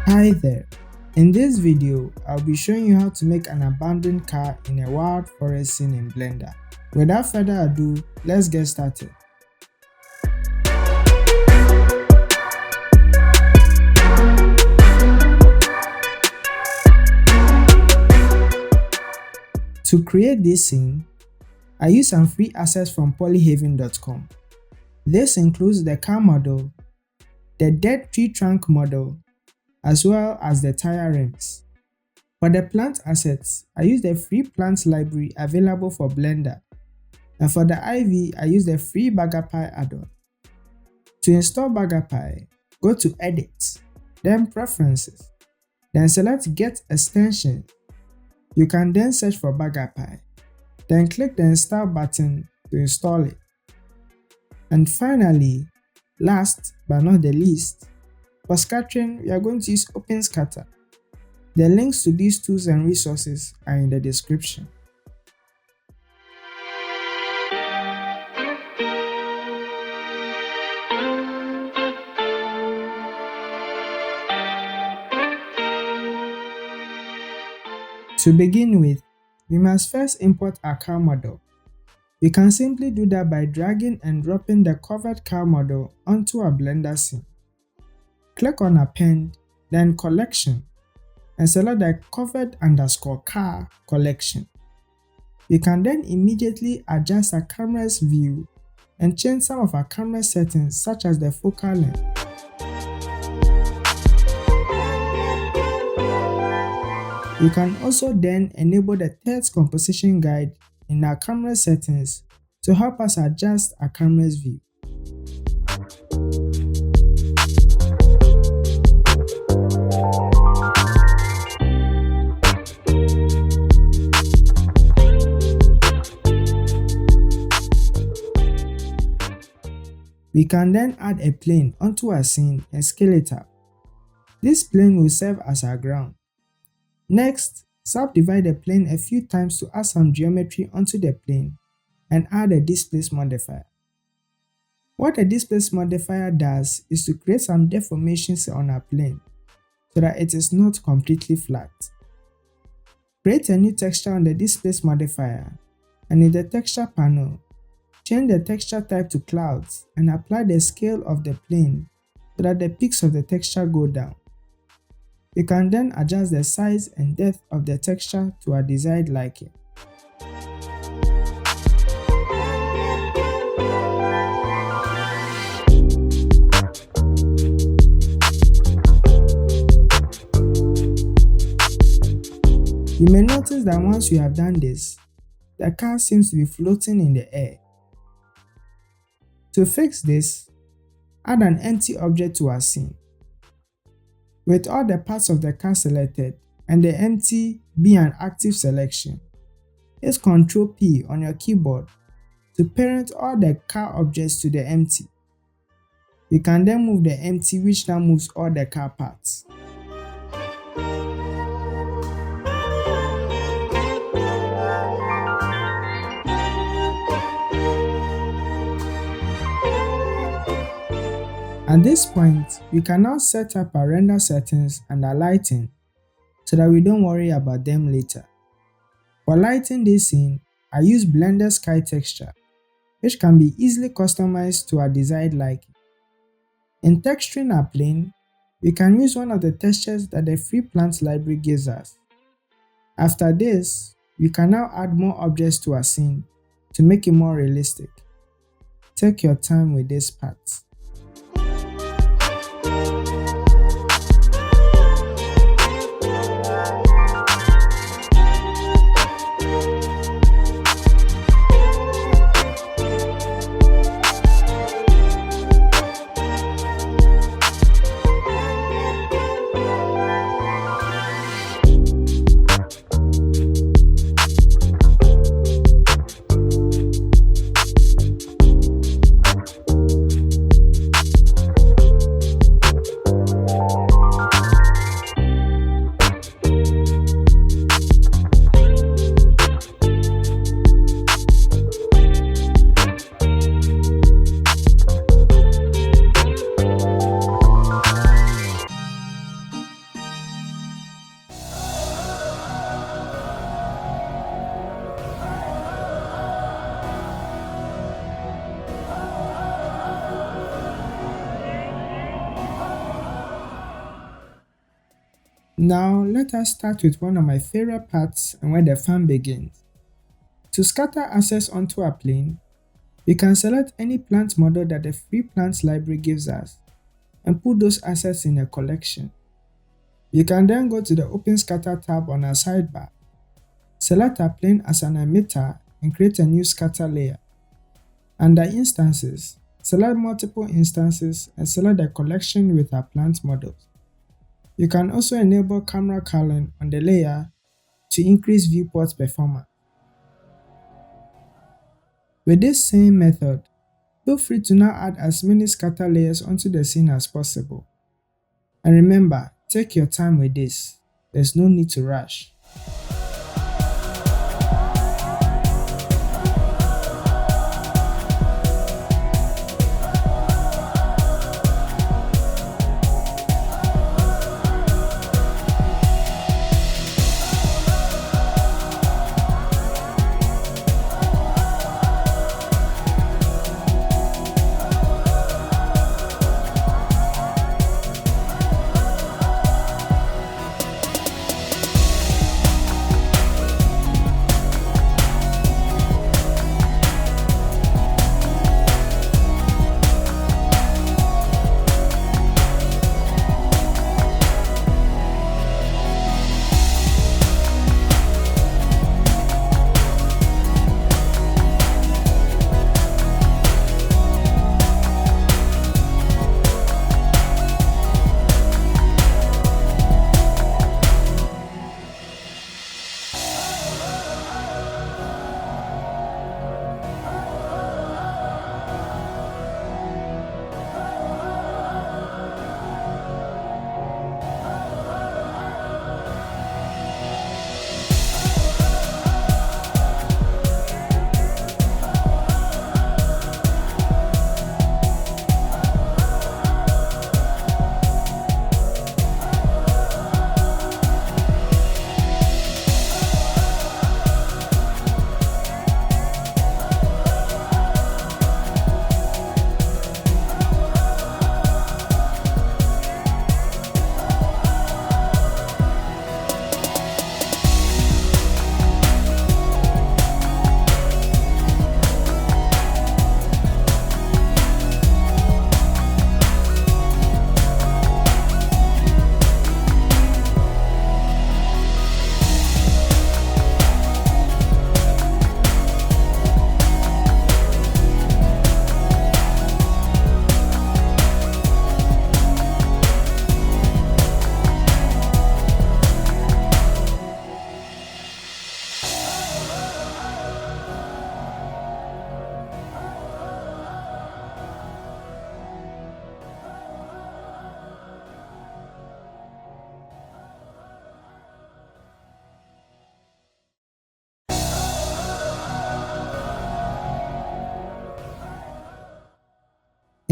Hi there. In this video, I'll be showing you how to make an abandoned car in a wild forest scene in Blender. Without further ado, let's get started. To create this scene, I use some free assets from Polyhaven.com. This includes the car model, the dead tree trunk model, as well as the tire rims. For the plant assets, I use the free plant library available for Blender, and for the IV, I use the free BurgerPie add-on. To install BurgerPie, go to Edit, then Preferences, then select Get Extension. You can then search for BurgerPie, then click the Install button to install it. And finally, last but not the least, for scattering, we are going to use OpenScatter. The links to these tools and resources are in the description. To begin with, we must first import our car model. We can simply do that by dragging and dropping the covered car model onto our Blender scene. Click on Append, then Collection, and select the covered_car collection. We can then immediately adjust our camera's view and change some of our camera settings such as the focal length. You can also then enable the third composition guide in our camera settings to help us adjust our camera's view. We can then add a plane onto our scene and scale it up. This plane will serve as our ground. Next, subdivide the plane a few times to add some geometry onto the plane and add a displace modifier. What a displace modifier does is to create some deformations on our plane so that it is not completely flat. Create a new texture on the displace modifier, and in the texture panel, change the texture type to clouds and apply the scale of the plane so that the peaks of the texture go down. You can then adjust the size and depth of the texture to our desired liking. You may notice that once you have done this, the car seems to be floating in the air. To fix this, add an empty object to our scene. With all the parts of the car selected and the empty be an active selection, hit Ctrl P on your keyboard to parent all the car objects to the empty. You can then move the empty, which now moves all the car parts. At this point, we can now set up our render settings and our lighting so that we don't worry about them later. For lighting this scene, I use Blender Sky Texture, which can be easily customized to our desired liking. In texturing our plane, we can use one of the textures that the free plant library gives us. After this, we can now add more objects to our scene to make it more realistic. Take your time with this part. Now let us start with one of my favorite parts and where the fun begins. To scatter assets onto a plane, we can select any plant model that the free plants library gives us and put those assets in a collection. You can then go to the Open Scatter tab on our sidebar, select a plane as an emitter and create a new scatter layer. Under Instances, select multiple instances and select the collection with our plant models. You can also enable camera culling on the layer to increase viewport performance. With this same method, feel free to now add as many scatter layers onto the scene as possible. And remember, take your time with this. There's no need to rush.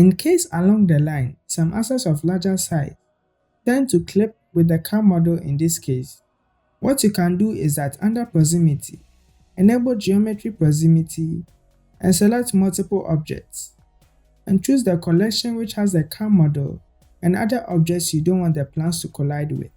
In case along the line, some assets of larger size tend to clip with the car model in this case, what you can do is that under Proximity, enable Geometry Proximity and select multiple objects, and choose the collection which has the car model and other objects you don't want the plans to collide with.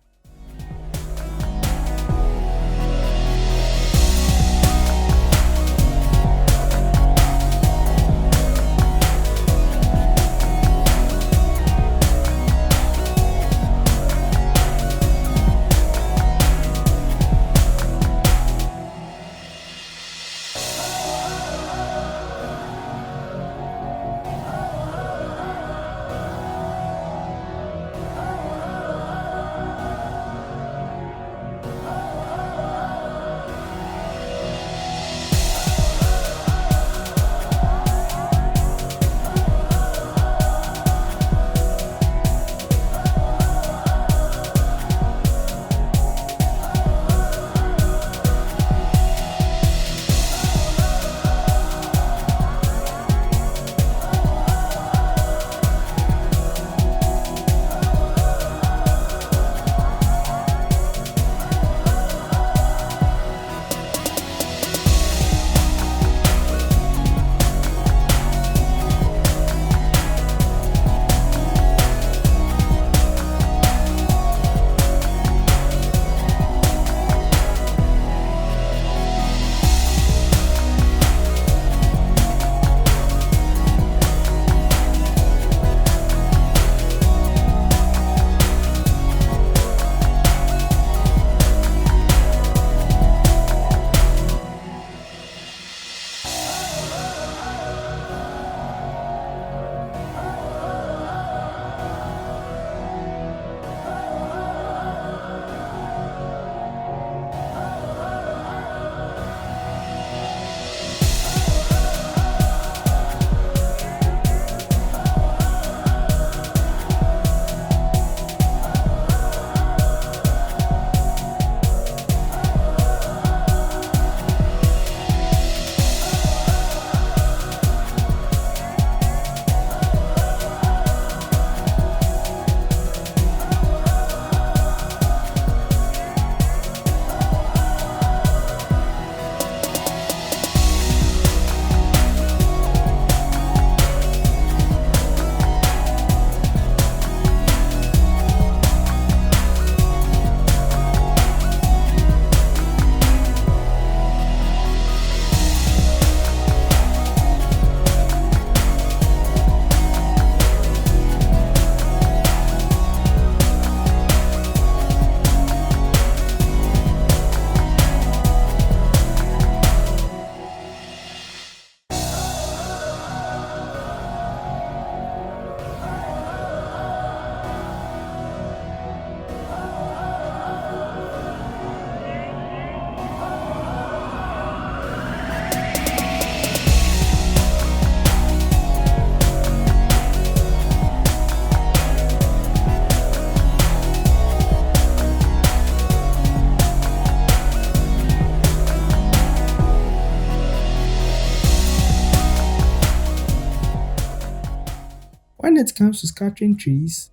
When it comes to scattering trees,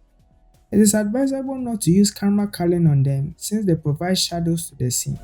it is advisable not to use camera culling on them since they provide shadows to the scene.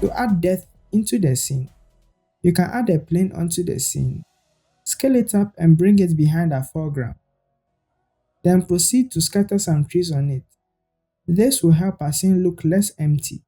To add depth into the scene, you can add a plane onto the scene, scale it up and bring it behind a foreground. Then proceed to scatter some trees on it. This will help our scene look less empty.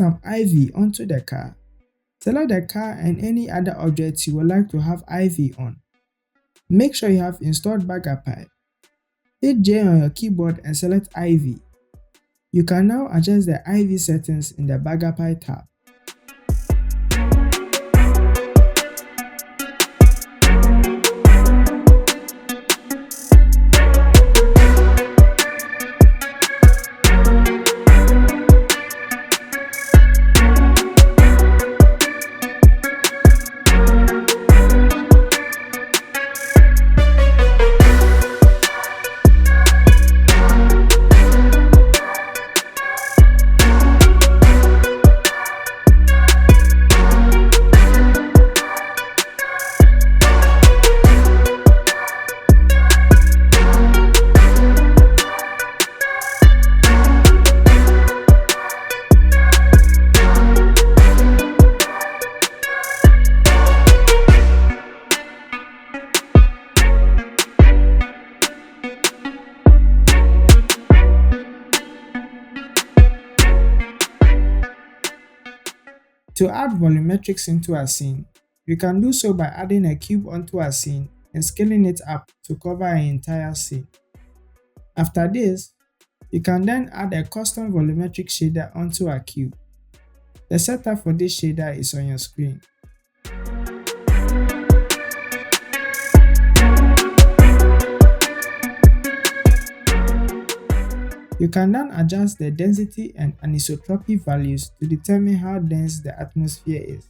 some IV onto the car, select the car and any other objects you would like to have IV on. Make sure you have installed Bagger Pi. Hit J on your keyboard and select IV. You can now adjust the IV settings in the Bagger Pi tab. To add volumetrics into a scene, you can do so by adding a cube onto a scene and scaling it up to cover an entire scene. After this, you can then add a custom volumetric shader onto a cube. The setup for this shader is on your screen. You can then adjust the density and anisotropy values to determine how dense the atmosphere is.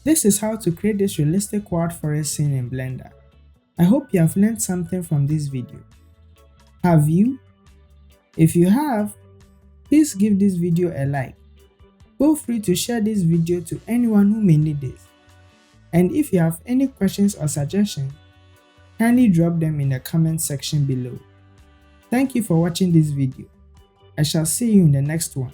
This is how to create this realistic wild forest scene in Blender. I hope you have learned something from this video. Have you? If you have, please give this video a like. Feel free to share this video to anyone who may need this. And if you have any questions or suggestions, kindly drop them in the comment section below. Thank you for watching this video. I shall see you in the next one.